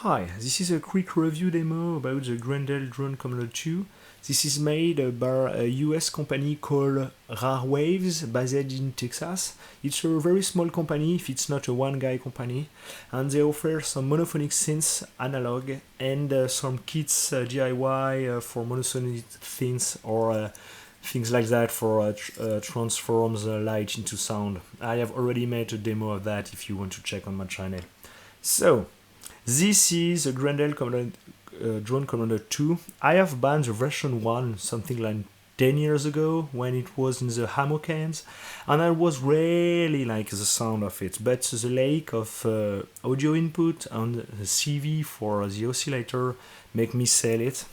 Hi, this is a quick review demo about the Grendel Drone Commander 2. This is made by a US company called Rare Waves, based in Texas. It's a very small company if it's not a one-guy company, and they offer some monophonic synths, analog, and some kits DIY for monophonic synths or things like that for transforms light into sound. I have already made a demo of that if you want to check on my channel. So, this is a Grendel Drone Commander 2. I have banned the version 1 something like 10 years ago when it was in the Hamo cams, and I was really like the sound of it, but the lack of audio input and the CV for the oscillator make me sell it.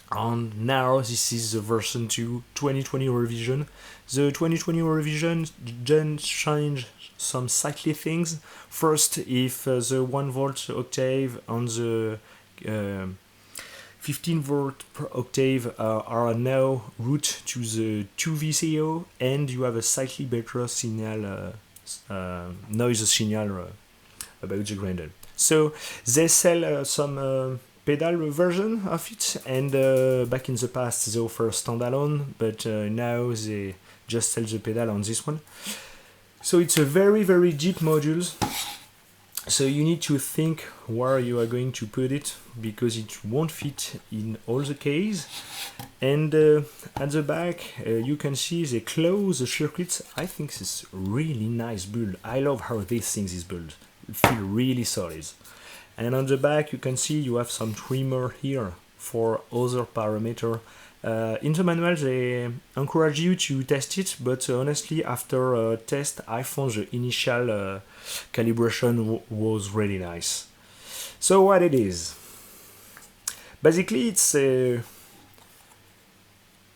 And now this is the version 2 2020 revision. The 2020 revision then changed some slightly things. First, if the 1 volt octave and the 15 volt per octave are now route to the 2 VCO, and you have a slightly better signal, noise signal about the Grendel. So they sell some pedal version of it, and back in the past they offer standalone, but now they just sell the pedal on this one. So it's a very deep modules, so you need to think where you are going to put it, because it won't fit in all the case. And at the back you can see they close the circuits. I think this is really nice build. I love how this thing is built. It feels really solid. And on the back you can see you have some trimmer here for other parameter. In the manual they encourage you to test it, but honestly after a test I found the initial calibration was really nice. So what it is? Basically it's a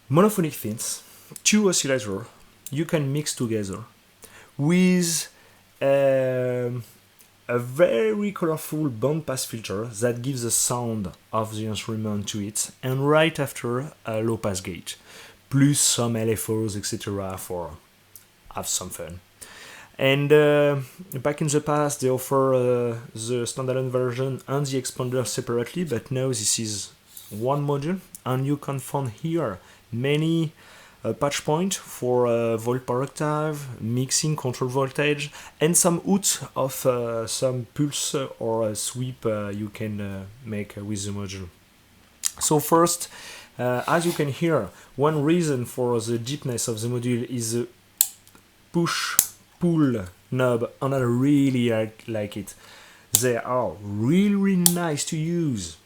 monophonic synths, 2 oscillators you can mix together with a very colorful bandpass filter that gives the sound of the instrument to it, and right after a low pass gate, plus some LFOs, etc. for have some fun. And back in the past they offer the standalone version and the expander separately, but now this is one module, and you can find here many patch point for volt per octave, mixing, control voltage, and some out of some pulse or sweep you can make with the module. So first, as you can hear, one reason for the deepness of the module is the push-pull knob, and I really like it. They are really nice to use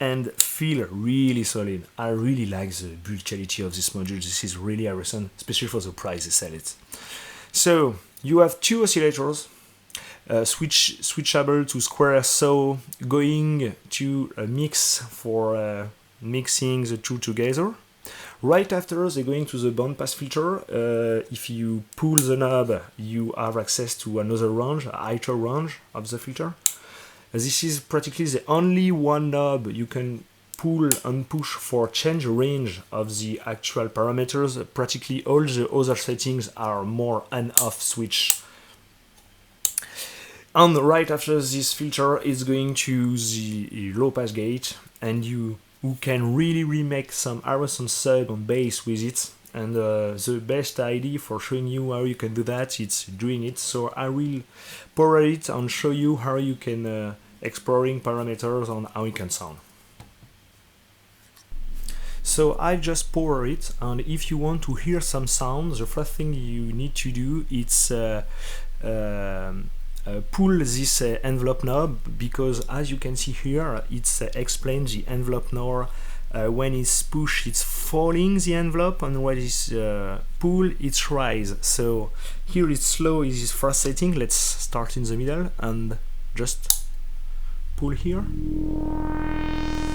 and feel really solid. I really like the build quality of this module. This is really awesome, especially for the price they sell it. So you have 2 oscillators, switchable to square, so going to a mix for mixing the 2 together. Right after they're going to the bandpass filter. If you pull the knob you have access to another range, a higher range of the filter. This is practically the only one knob you can pull and push for change range of the actual parameters. Practically all the other settings are more and off switch. And right after this filter is going to the low pass gate, and you can really remake some awesome sub and bass with it. And the best idea for showing you how you can do that, it's doing it. So I will power it and show you how you can exploring parameters on how it can sound. So I just power it, and if you want to hear some sounds, the first thing you need to do is pull this envelope knob, because as you can see here it explains the envelope knob. When it's push it's falling the envelope, and when it's pull it's rise. So here it's slow is this first setting. Let's start in the middle and just pull here,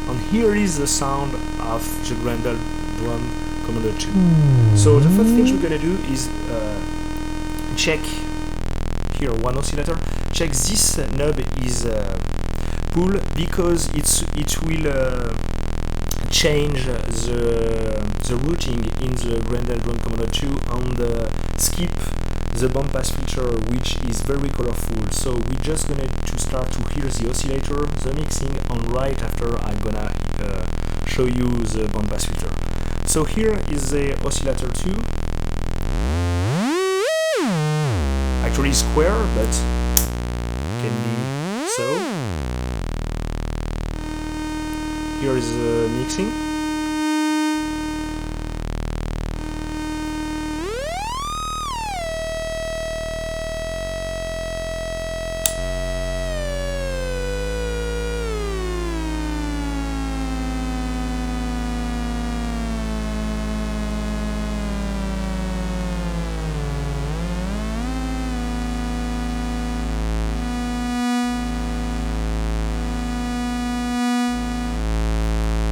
and here is the sound of the Grendel Drone Commander 2. So the first thing we're gonna do is check here one oscillator, check this knob is pull, because it will change the routing in the Grendel Drone Commander 2 and skip the band pass filter, which is very colorful. So we're just gonna to start to hear the oscillator, the mixing, and right after I'm gonna show you the band pass filter. So here is the oscillator 2. Actually square, but can be so. Here is the mixing.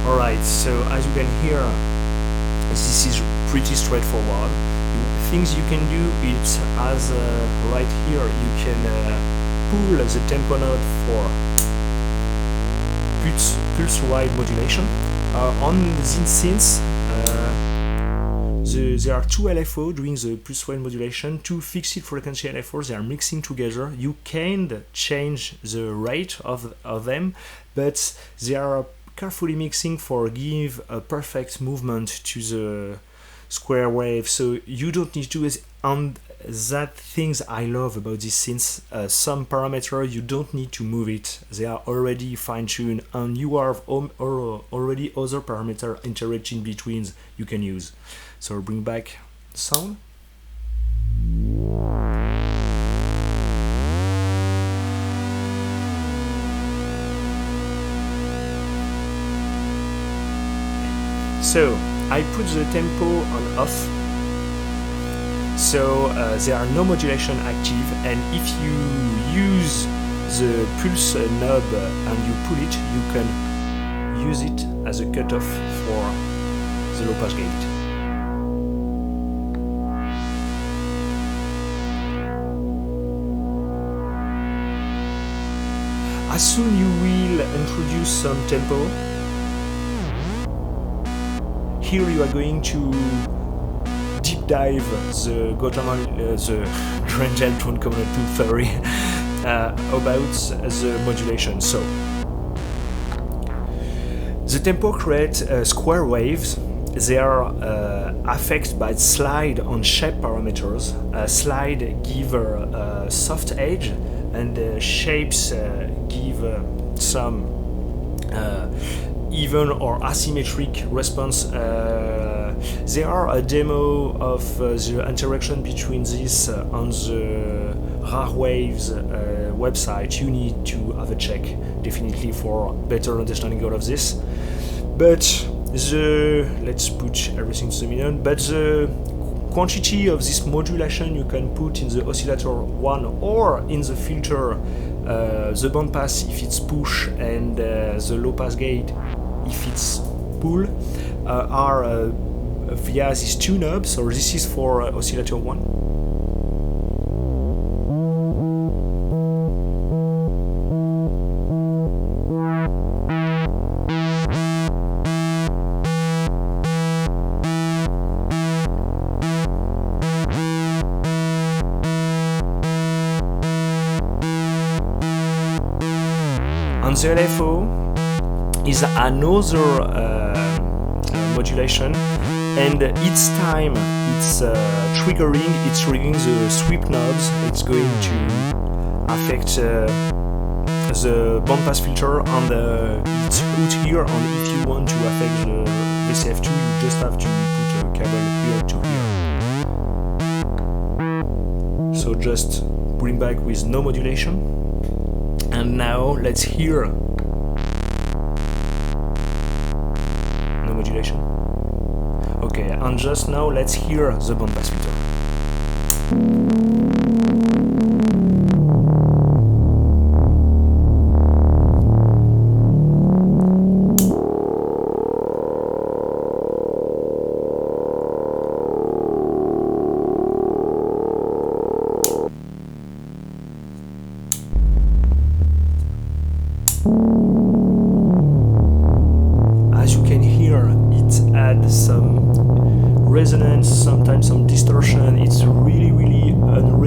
Alright, so as you can hear, this is pretty straightforward. Things you can do, it's as right here, you can pull the tempo knob for pulse wide modulation. On these synths, there are two LFO doing the pulse wide modulation, two fixed frequency LFOs, they are mixing together. You can change the rate of them, but they are carefully mixing for give a perfect movement to the square wave, so you don't need to. And that things I love about this synth, some parameter you don't need to move it, they are already fine-tuned, and you have already other parameter interacting between you can use. So bring back the sound. So I put the tempo on off, so there are no modulation active, and if you use the pulse knob and you pull it, you can use it as a cutoff for the low pass gate. As soon you will introduce some tempo, here you are going to deep dive the Grendel tone component 2 theory about the modulation. So the tempo creates square waves. They are affected by slide on shape parameters. Slide give a soft edge, and shapes give some even or asymmetric response. There are a demo of the interaction between this on the Rare Waves website. You need to have a check definitely for better understanding all of this. But let's put everything to the minimum. But the quantity of this modulation you can put in the oscillator 1 or in the filter, the band pass if it's push and the low pass gate if it's pull, are via these two knobs. So this is for oscillator 1. And the LFO is another modulation, and each time it's triggering the sweep knobs. It's going to affect the band pass filter, and it's put here. And if you want to affect the VCF2, you just have to put a cable here to here. So just bring back with no modulation. And now let's hear no modulation. Okay, and just now let's hear the band pass filter. As you can hear, it adds some resonance, sometimes some distortion. It's really, really unreal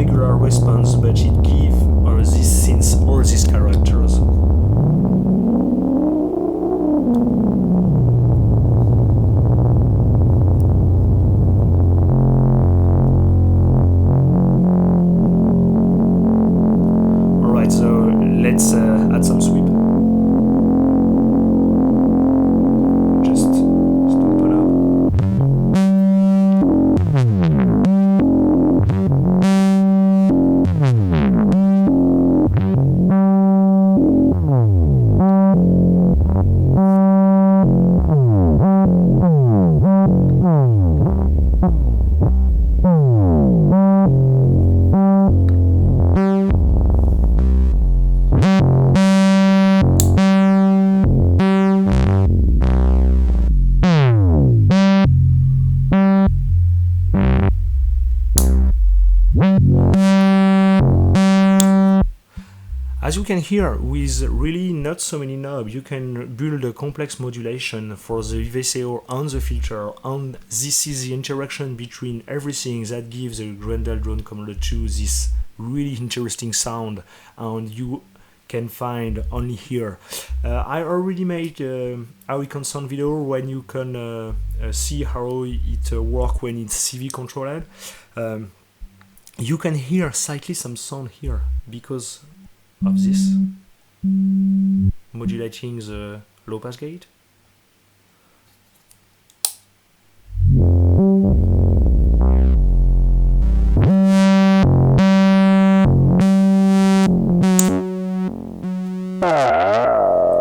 let's add some sweep. Just stomp it up. As you can hear, with really not so many knobs, you can build a complex modulation for the VCO and the filter, and this is the interaction between everything that gives the Grendel Drone Commander 2 this really interesting sound, and you can find only here. I already made how it can sound video when you can see how it works when it's CV controlled. You can hear slightly some sound here because of this modulating the low pass gate.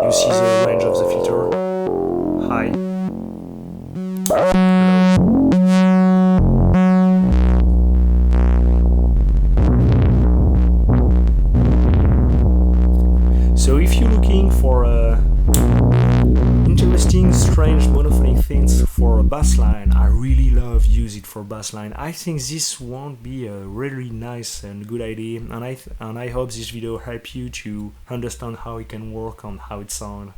You see the range of the filter, high, low. So if you're looking for interesting, strange monophonic things for a bass line, I really love use it for bass line. I think this won't be a really nice and good idea, and I hope this video help you to understand how it can work and how it sounds.